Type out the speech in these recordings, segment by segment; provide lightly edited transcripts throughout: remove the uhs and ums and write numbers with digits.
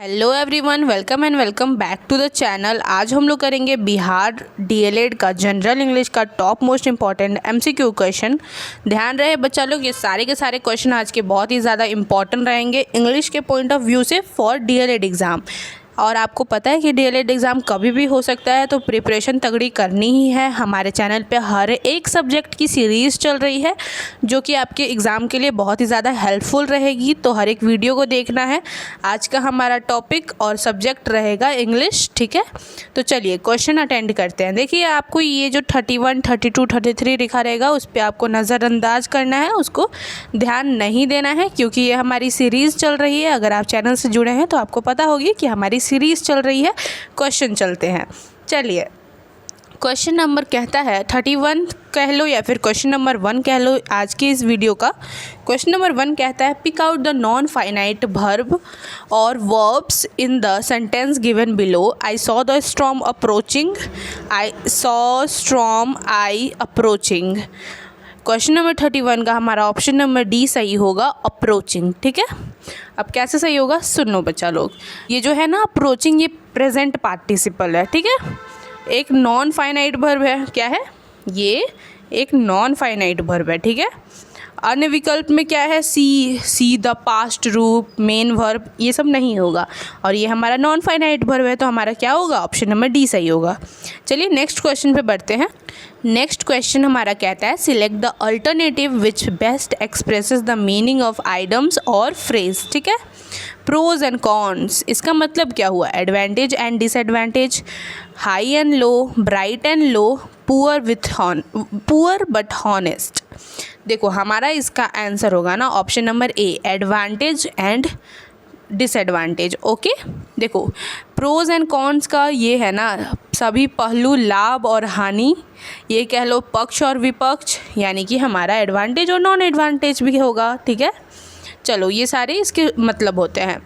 Hello everyone, welcome and welcome back to the channel. आज हम लोग करेंगे बिहार डीएलएड का जनरल इंग्लिश का top most important MCQ question. ध्यान रहे बच्चा लोग, ये सारे के सारे क्वेश्चन आज के बहुत ही ज़्यादा इंपॉर्टेंट रहेंगे इंग्लिश के पॉइंट ऑफ व्यू से फॉर डीएलएड एग्ज़ाम। और आपको पता है कि डीएलएड एग्ज़ाम कभी भी हो सकता है, तो प्रिपरेशन तगड़ी करनी ही है। हमारे चैनल पे हर एक सब्जेक्ट की सीरीज़ चल रही है जो कि आपके एग्ज़ाम के लिए बहुत ही ज़्यादा हेल्पफुल रहेगी, तो हर एक वीडियो को देखना है। आज का हमारा टॉपिक और सब्जेक्ट रहेगा इंग्लिश, ठीक है। तो चलिए क्वेश्चन अटेंड करते हैं। देखिए, आपको ये जो 31, 32, 33 लिखा रहेगा उस पर आपको नज़रअंदाज करना है, उसको ध्यान नहीं देना है, क्योंकि ये हमारी सीरीज़ चल रही है। अगर आप चैनल से जुड़े हैं तो आपको पता होगी कि हमारी सीरीज़ चल रही है। क्वेश्चन चलते हैं। चलिए, क्वेश्चन नंबर कहता है 31 कह लो या फिर क्वेश्चन नंबर 1 कह लो आज की इस वीडियो का। क्वेश्चन नंबर 1 कहता है pick out the non finite verb और verbs in the sentence given below. I saw the storm approaching, I saw storm I approaching. Question number 31 का हमारा ऑप्शन नंबर डी सही होगा, अप्रोचिंग, ठीक है। अब कैसे सही होगा सुन लो बच्चा लोग। ये जो है ना अप्रोचिंग, ये प्रेजेंट पार्टिसिपल है, ठीक है। एक नॉन फाइनाइट वर्ब है। क्या है ये? एक नॉन फाइनाइट वर्ब है, ठीक है। अन्य विकल्प में क्या है? सी द पास्ट रूप, मेन वर्ब, ये सब नहीं होगा। और ये हमारा नॉन फाइनाइट वर्ब है, तो हमारा क्या होगा? ऑप्शन नंबर डी सही होगा। चलिए नेक्स्ट क्वेश्चन पे बढ़ते हैं। नेक्स्ट क्वेश्चन हमारा कहता है select the alternative which best expresses the meaning of items और फ्रेज, ठीक है। प्रोज एंड कॉन्स, इसका मतलब क्या हुआ? Advantage and disadvantage, high and low, bright and low, poor but honest. देखो, हमारा इसका आंसर होगा ना option number A, advantage and disadvantage. Okay, देखो प्रोज एंड कॉन्स का ये है ना सभी पहलू, लाभ और हानि, ये कह लो पक्ष और विपक्ष, यानी कि हमारा एडवांटेज और नॉन एडवांटेज भी होगा, ठीक है। चलो, ये सारे इसके मतलब होते हैं।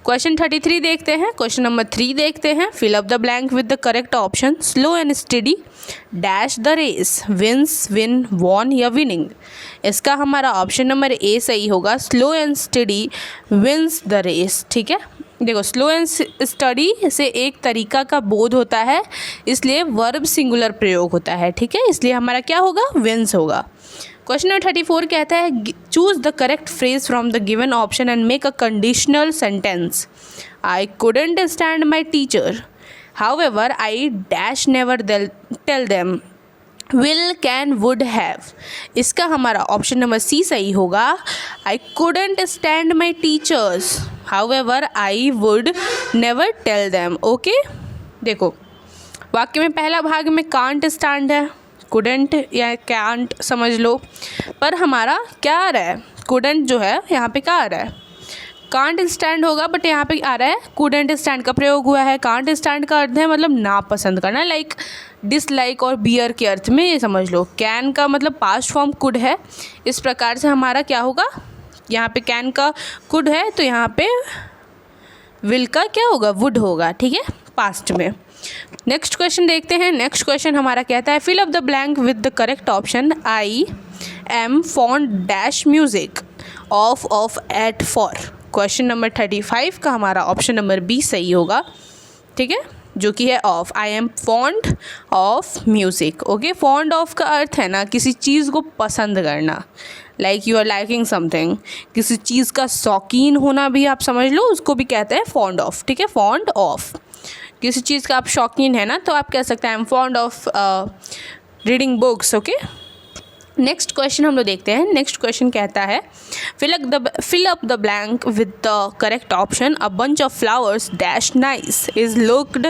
क्वेश्चन 33 देखते हैं। क्वेश्चन नंबर 3 देखते हैं। Fill up the blank with the correct option. Slow and steady dash the race, wins, win, won या विनिंग। इसका हमारा ऑप्शन नंबर ए सही होगा, slow and steady wins the race, ठीक है। देखो, स्लो एंड स्टडी से एक तरीका का बोध होता है, इसलिए वर्ब सिंगुलर प्रयोग होता है, ठीक है। इसलिए हमारा क्या होगा? विंस होगा। क्वेश्चन नंबर 34 कहता है choose the correct phrase from the given option and make a conditional sentence. I couldn't stand my teacher, however I dash never tell them, will, can, would have. इसका हमारा option number C सही होगा, I couldn't stand my teachers, however I would never tell them. Okay, देखो वाक्य में पहला भाग में कांट स्टैंड है, कुडंट या कैंट समझ लो, पर हमारा क्या आ रहा है? कुडंट जो है यहाँ पे क्या आ रहा है? कांट स्टैंड होगा, बट यहाँ पे आ रहा है कुडंट स्टैंड का प्रयोग हुआ है। कांट स्टैंड का अर्थ है मतलब नापसंद करना, लाइक डिसलाइक और बियर के अर्थ में, ये समझ लो। कैन का मतलब पास्ट फॉर्म कुड है, इस प्रकार से हमारा क्या होगा? यहाँ पे कैन का कुड है, तो यहाँ पे विल का क्या होगा? वुड होगा, ठीक है, पास्ट में। नेक्स्ट क्वेश्चन देखते हैं। नेक्स्ट क्वेश्चन हमारा कहता है fill up the blank with the correct option. I am fond dash music of at for. Question number 35 का हमारा ऑप्शन नंबर बी सही होगा, ठीक है, जो कि है of. I am fond of music. Okay, fond of का अर्थ है ना किसी चीज़ को पसंद करना, like you are liking something, किसी चीज़ का शौकीन होना भी आप समझ लो, उसको भी कहते हैं फॉन्ड ऑफ, ठीक है। फॉन्ड ऑफ, किसी चीज़ का आप शौकीन है ना, तो आप कह सकते हैं I am fond of reading books. Okay, next question हम लोग देखते हैं। नेक्स्ट क्वेश्चन कहता है fill up the blank with the correct option. A bunch of flowers dash nice is looked,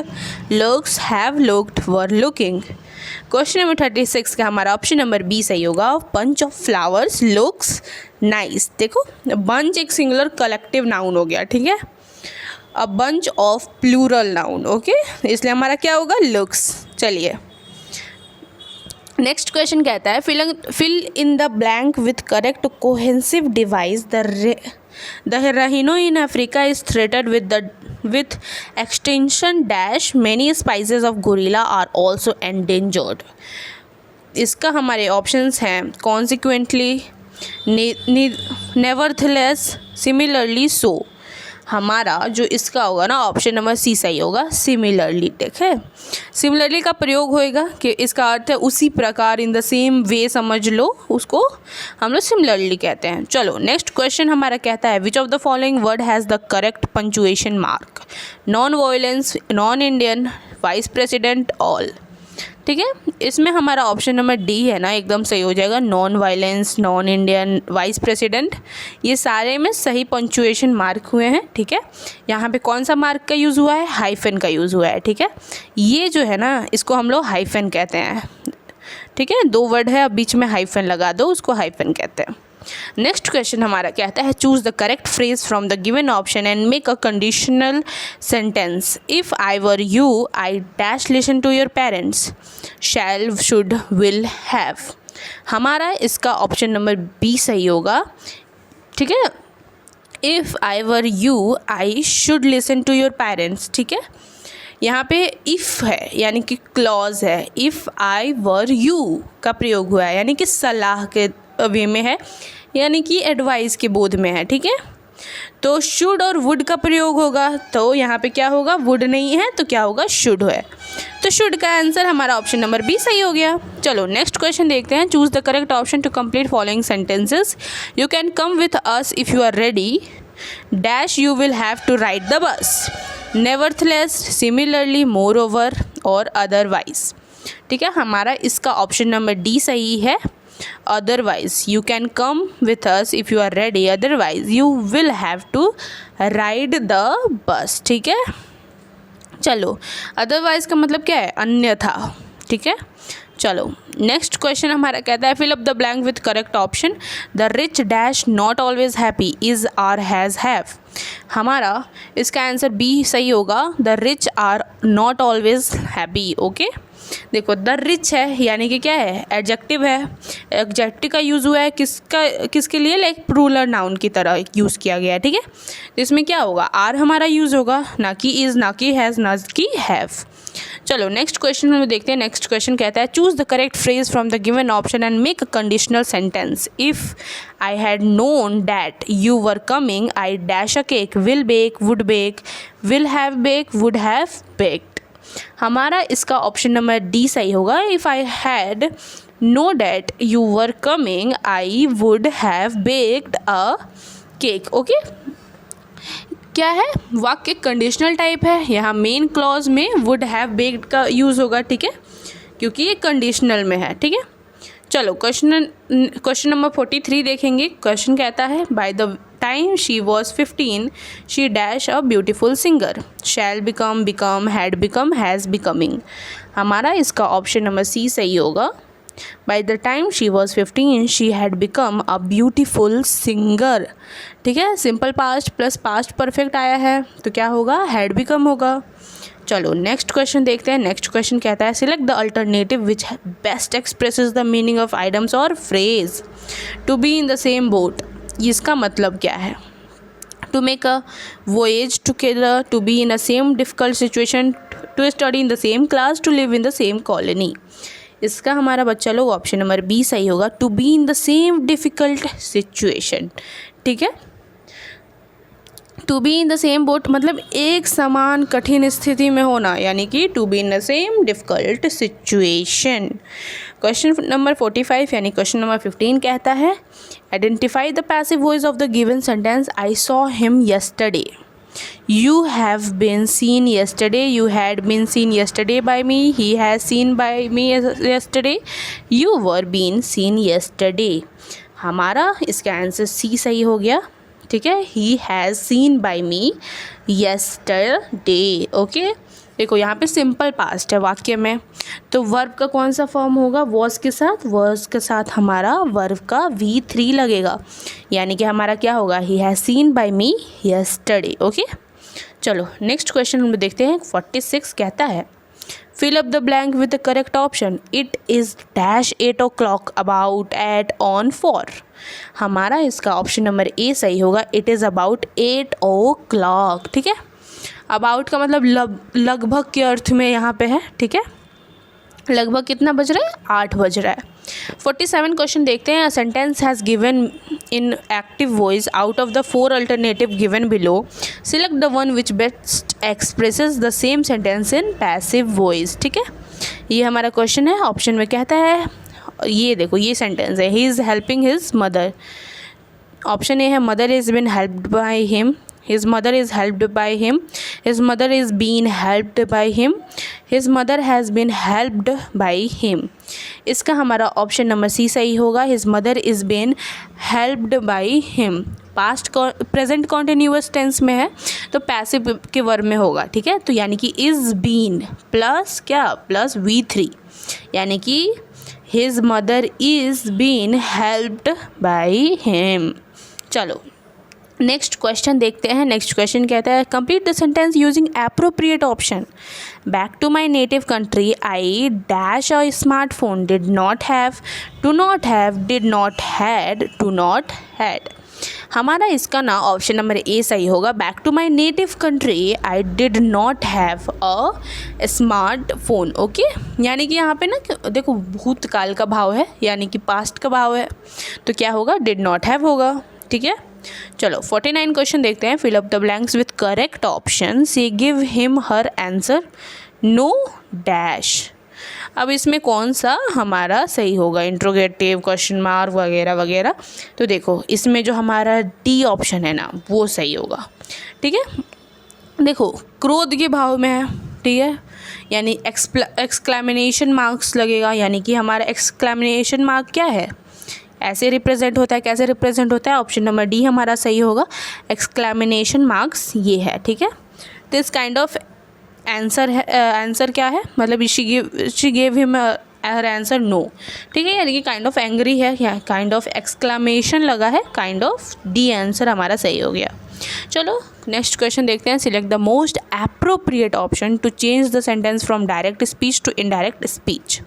looks, have looked, were looking. Question number 36 का हमारा option number B सही होगा, bunch of flowers looks nice. देखो, bunch एक singular collective noun हो गया, ठीक है। A bunch of plural noun, okay, इसलिए हमारा क्या होगा? लुक्स। चलिए नेक्स्ट क्वेश्चन कहता है fill in the blank with correct cohesive device. The rhino in Africa is threatened with extinction dash, many species of gorilla are also endangered। इसका हमारे options हैं consequently, nevertheless, similarly so, हमारा जो इसका होगा ना ऑप्शन नंबर सी सही होगा, सिमिलरली। ठीक है, सिमिलरली का प्रयोग होएगा कि इसका अर्थ है उसी प्रकार, इन द सेम वे समझ लो, उसको हम लोग सिमिलरली कहते हैं। चलो नेक्स्ट क्वेश्चन हमारा कहता है which of the following word has the correct punctuation mark? Non violence, non Indian, vice president, all. ठीक है, इसमें हमारा ऑप्शन नंबर डी है ना एकदम सही हो जाएगा। Non violence, non Indian, vice president, ये सारे में सही पंचुएशन मार्क हुए हैं। ठीक है, यहाँ पे कौन सा मार्क का यूज़ हुआ है? हाइफन का यूज़ हुआ है। ठीक है, ये जो है ना इसको हम लोग हाइफन कहते हैं। ठीक है, दो वर्ड है, अब बीच में हाइफन लगा दो, उसको हाइफन कहते हैं। नेक्स्ट क्वेश्चन हमारा कहता है choose the correct phrase from the given option and make a conditional sentence. If I were you I dash listen to your parents, shall, should, will, have. हमारा इसका ऑप्शन नंबर बी सही होगा। ठीक है, if I were you I should listen to your parents. ठीक है, यहाँ पे इफ़ है यानी कि क्लॉज है, इफ़ आई वर यू का प्रयोग हुआ है यानी कि सलाह के वे में है, यानी कि एडवाइस के बोध में है। ठीक है, तो शुड और वुड का प्रयोग होगा, तो यहाँ पे क्या होगा? वुड नहीं है तो क्या होगा? शुड है। तो शुड का आंसर हमारा ऑप्शन नंबर बी सही हो गया। चलो नेक्स्ट क्वेश्चन देखते हैं। Choose the correct option to complete following sentences. You can come with us if you are ready, dash you will have to ride the bus, nevertheless, similarly, moreover और otherwise. ठीक है, हमारा इसका option number D सही है। Otherwise, you can come with us if you are ready, otherwise you will have to ride the bus. ठीक है, चलो अदरवाइज का मतलब क्या है? अन्यथा। ठीक है, चलो नेक्स्ट क्वेश्चन हमारा कहता है fill up the blank with correct option. The rich dash not always happy, is, are, has, have. हमारा इसका आंसर बी सही होगा। The rich are not always happy. Okay, देखो द रिच है यानी कि क्या है? एडजेक्टिव है। एडजेक्टिव का यूज़ हुआ है किसके लिए? लाइक प्लूरल नाउन की तरह यूज़ किया गया है। ठीक है, तो इसमें क्या होगा? आर हमारा यूज़ होगा, ना कि इज़, ना कि हैज़, ना कि हैव। चलो नेक्स्ट क्वेश्चन हम देखते हैं। नेक्स्ट क्वेश्चन कहता है choose the correct phrase from the given option and make a conditional sentence. If I had known that you were coming I dash a cake, will bake, would bake, will have bake, would have baked. हमारा इसका option number D सही होगा। If I had known that you were coming I would have baked a cake. Okay, क्या है? वाक्य conditional type है, यहाँ main clause में वुड हैव बेक्ड का यूज़ होगा। ठीक है, क्योंकि ये कंडीशनल में है। ठीक है, चलो क्वेश्चन नंबर 43 देखेंगे। क्वेश्चन कहता है by the time she was 15 she dash a beautiful singer, shell become, become, had become, has becoming. हमारा इसका ऑप्शन नंबर सी सही होगा। By the time she was 15 she had become a beautiful singer। ठीक है, simple past plus past perfect आया है तो क्या होगा? हैड बिकम होगा। चलो नेक्स्ट क्वेश्चन देखते हैं। नेक्स्ट क्वेश्चन कहता है select the alternative which best expresses the meaning of items और phrase. To be in the same boat, इसका मतलब क्या है? To make a voyage together, to be in a same difficult situation, to study in the same class, to live in the same colony. इसका हमारा बच्चा लोग option number B सही होगा। To be in the same difficult situation. ठीक है, to be in the same boat मतलब एक समान कठिन स्थिति में होना, यानी कि to be in the same difficult situation. Question number 45 यानी क्वेश्चन नंबर 15 कहता है identify the passive voice of the given sentence. I saw him yesterday, you have been seen yesterday, you had been seen yesterday by me, he has seen by me yesterday, you were being seen yesterday। हमारा इसका answer C सही हो गया। ठीक है, he has seen by me yesterday। Okay, देखो यहाँ पे सिंपल पास्ट है वाक्य में, तो वर्ब का कौन सा फॉर्म होगा? वॉज के साथ, वॉज के साथ हमारा वर्ब का V3 लगेगा, यानी कि हमारा क्या होगा? He has seen by me yesterday. Okay, चलो नेक्स्ट क्वेश्चन हम देखते हैं। 46 कहता है fill up the blank with the correct option. It is dash 8 o'clock, about, at, on, for. हमारा इसका ऑप्शन नंबर ए सही होगा। It is about 8 o'clock। ठीक है, अबाउट का मतलब लगभग के अर्थ में यहाँ पे है। ठीक है, लगभग कितना बज रहा है? 8 बज रहा है। 47 क्वेश्चन देखते हैं. A sentence has given in active voice out of the 4 alternative given below. Select the one which best expresses the same sentence in passive voice. ठीक है, ये हमारा क्वेश्चन है. ऑप्शन में कहता है, ये देखो ये सेंटेंस है, he is helping his mother. Option A है mother is being helped by him, his mother is helped by him, his mother is being helped by him, his mother has been helped by him. इसका हमारा option number C सही होगा. his mother is been helped by him. Past present continuous tense में है तो passive के verb में होगा. ठीक है, तो यानी कि इज़ बीन प्लस क्या, प्लस V3, यानी कि his mother is being helped by him. चलो नेक्स्ट क्वेश्चन देखते हैं. नेक्स्ट क्वेश्चन कहता है complete the sentence using appropriate option. Back to my native country I dash a smartphone, did not have, do not have, did not had, do not had. हमारा इसका ना option number A सही होगा. Back to my native country I did not have a smartphone. Okay, यानी कि यहाँ पे ना देखो भूतकाल का भाव है, यानी कि पास्ट का भाव है, तो क्या होगा, डिड नॉट हैव होगा. ठीक है, चलो 49 क्वेश्चन देखते हैं. Fill up the blanks with correct option. She give him her answer, no dash. अब इसमें कौन सा हमारा सही होगा, इंट्रोगेटिव, क्वेश्चन मार्क वगैरह वगैरह. तो देखो इसमें जो हमारा डी ऑप्शन है ना वो सही होगा. ठीक है, देखो क्रोध के भाव में है. ठीक है, यानी एक्सक्लेमेनेशन मार्क्स लगेगा, यानी कि हमारा एक्सक्लेमेनेशन मार्क क्या है, ऐसे रिप्रेजेंट होता है. कैसे रिप्रेजेंट होता है, ऑप्शन नंबर डी हमारा सही होगा. एक्सक्लेमेनेशन मार्क्स ये है. ठीक है, दिस काइंड ऑफ आंसर है. आंसर क्या है, मतलब she gave him her answer no. ठीक है, यानी कि काइंड ऑफ एंग्री है, या काइंड ऑफ एक्सक्लेमेशन लगा है, काइंड ऑफ डी आंसर हमारा सही हो गया. चलो नेक्स्ट क्वेश्चन देखते हैं. Select the most appropriate option to change the sentence from direct speech to indirect speech.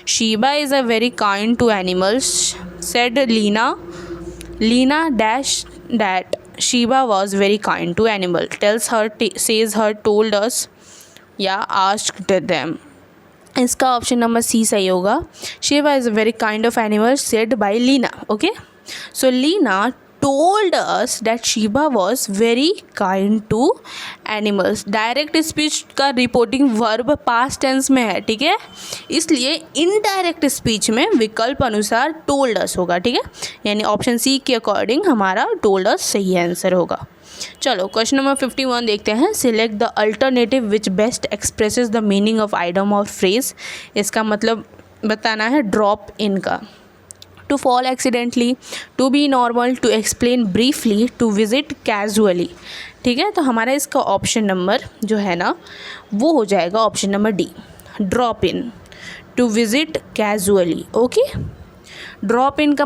Sheeba is a very kind to animals, said Lena dash that Shiba was very kind to animal. Tells her, says her, told us, या asked them. इसका option number C सही होगा. Shiba is a very kind of animal said by Lena. Okay, so Lena told us that Shiba was very kind to animals. Direct speech का reporting verb past tense में है. ठीक है, इसलिए indirect speech में विकल्प अनुसार टोल्ड अस होगा. ठीक है, यानी ऑप्शन सी के अकॉर्डिंग हमारा टोल्ड अस सही आंसर होगा. चलो क्वेश्चन नंबर 51 देखते हैं. Select the alternative which best expresses the meaning of item और फ्रेज. इसका मतलब बताना है ड्रॉप इन का. To fall accidentally, to be normal, to explain briefly, to visit casually. ठीक है, तो हमारा इसका ऑप्शन नंबर जो है ना वो हो जाएगा option number D, drop in, to visit casually. Okay, drop in का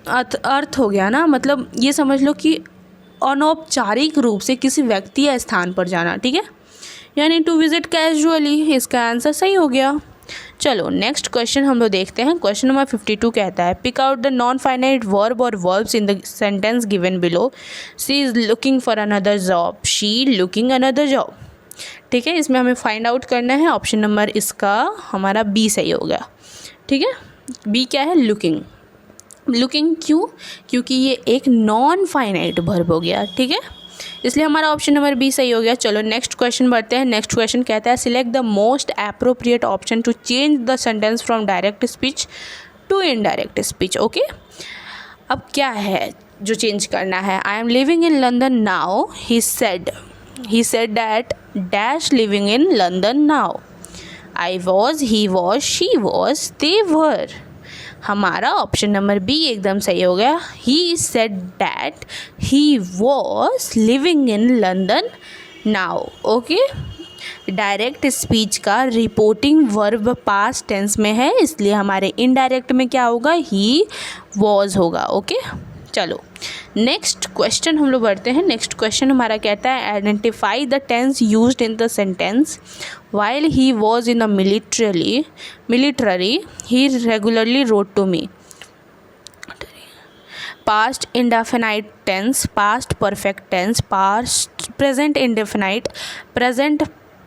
अर्थ हो गया ना, मतलब ये समझ लो कि अनौपचारिक रूप से किसी व्यक्ति या स्थान पर जाना. ठीक है, यानी टू विजिट कैजुअली, इसका आंसर सही हो गया. चलो नेक्स्ट क्वेश्चन हम लोग देखते हैं. क्वेश्चन नंबर 52 कहता है pick out the non finite verb और verbs in the sentence given below. She is looking for another job, she looking another job. ठीक है, इसमें हमें फाइंड आउट करना है. ऑप्शन नंबर इसका हमारा बी सही हो गया. ठीक है, बी क्या है, लुकिंग. लुकिंग क्यों, क्योंकि ये एक नॉन फाइनाइट वर्ब हो गया. ठीक है, इसलिए हमारा ऑप्शन नंबर बी सही हो गया. चलो नेक्स्ट क्वेश्चन बढ़ते हैं. नेक्स्ट क्वेश्चन कहता है select the most appropriate option to change the sentence from direct speech to indirect speech. Okay, अब क्या है जो चेंज करना है. I am living in London now, he said that dash living in London now. I was, he was, she was, they were. हमारा option number B एकदम सही हो गया. He said that he was living in London now. Okay, direct speech का reporting verb past tense में है, इसलिए हमारे इनडायरेक्ट में क्या होगा, ही वॉज होगा. ओके, चलो नेक्स्ट क्वेश्चन हम लोग बढ़ते हैं. नेक्स्ट क्वेश्चन हमारा कहता है identify the tense used in the sentence while he was in the military he regularly wrote to me. Past indefinite tense, past perfect tense, past present indefinite, present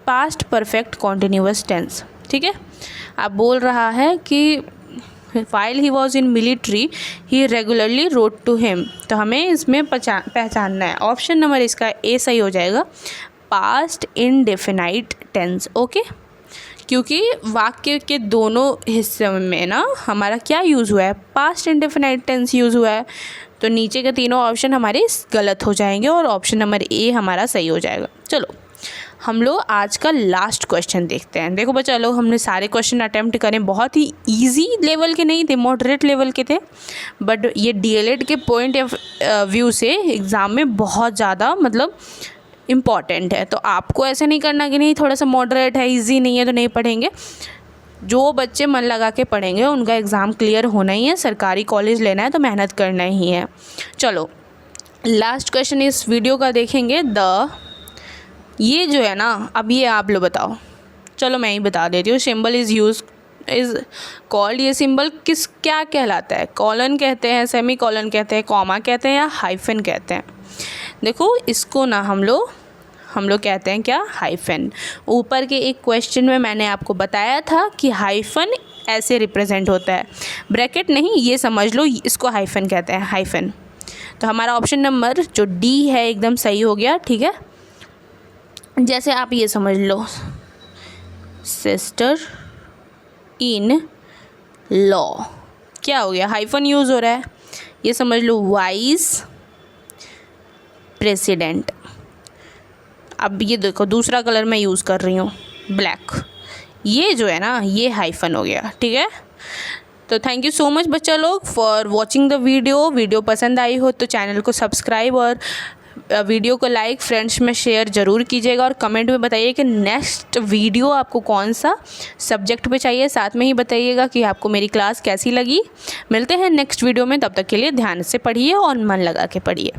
past perfect continuous tense. ठीक है, आप बोल रहा है कि while he was in military he regularly wrote to him. तो हमें इसमें पहचानना है। ऑप्शन नंबर इसका ए सही हो जाएगा, पास्ट इंडेफिनाइट टेंस। ओके, क्योंकि वाक्य के दोनों हिस्से में ना हमारा क्या यूज़ हुआ है, पास्ट इंडेफिनाइट टेंस यूज़ हुआ है। तो नीचे के तीनों ऑप्शन हमारे गलत हो जाएंगे और ऑप्शन नंबर ए हमारा सही हो जाएगा। चलो हम लोग आज का लास्ट क्वेश्चन देखते हैं। देखो बच्चा लोग, हमने सारे क्वेश्चन अटेम्प्ट करें, बहुत ही इजी लेवल के नहीं थे, मॉडरेट लेवल के थे, बट ये डीएलएड के पॉइंट ऑफ व्यू से एग्ज़ाम में बहुत ज़्यादा मतलब इम्पॉर्टेंट है। तो आपको ऐसे नहीं करना कि नहीं थोड़ा सा मॉडरेट है, इजी नहीं है तो नहीं पढ़ेंगे। जो बच्चे मन लगा के पढ़ेंगे उनका एग्ज़ाम क्लियर होना ही है, सरकारी कॉलेज लेना है तो मेहनत करना ही है। चलो लास्ट क्वेश्चन इस वीडियो का देखेंगे। ये जो है ना, अब ये आप लोग बताओ, चलो मैं ही बता देती हूँ। सिंबल इज़ कॉल्ड, ये सिंबल क्या कहलाता है? कॉलन कहते हैं, सेमी कॉलन कहते हैं, कॉमा कहते हैं या हाइफन कहते हैं? देखो इसको ना हम लोग कहते हैं क्या, हाइफन। ऊपर के एक क्वेश्चन में मैंने आपको बताया था कि हाइफन ऐसे रिप्रेजेंट होता है, ब्रैकेट नहीं, ये समझ लो इसको हाइफन कहते हैं, हाइफन। तो हमारा ऑप्शन नंबर जो डी है एकदम सही हो गया। ठीक है, जैसे आप ये समझ लो, सिस्टर इन लॉ, क्या हो गया, हाइफन यूज़ हो रहा है। ये समझ लो वाइस प्रेसिडेंट। अब ये देखो दूसरा कलर मैं यूज़ कर रही हूँ, ब्लैक, ये जो है ना ये हाइफन हो गया। ठीक है, तो थैंक यू सो मच बच्चा लोग फॉर वॉचिंग द वीडियो पसंद आई हो तो चैनल को सब्सक्राइब और वीडियो को लाइक, फ्रेंड्स में शेयर ज़रूर कीजिएगा और कमेंट में बताइए कि नेक्स्ट वीडियो आपको कौन सा सब्जेक्ट पे चाहिए। साथ में ही बताइएगा कि आपको मेरी क्लास कैसी लगी। मिलते हैं नेक्स्ट वीडियो में, तब तक के लिए ध्यान से पढ़िए और मन लगा के पढ़िए।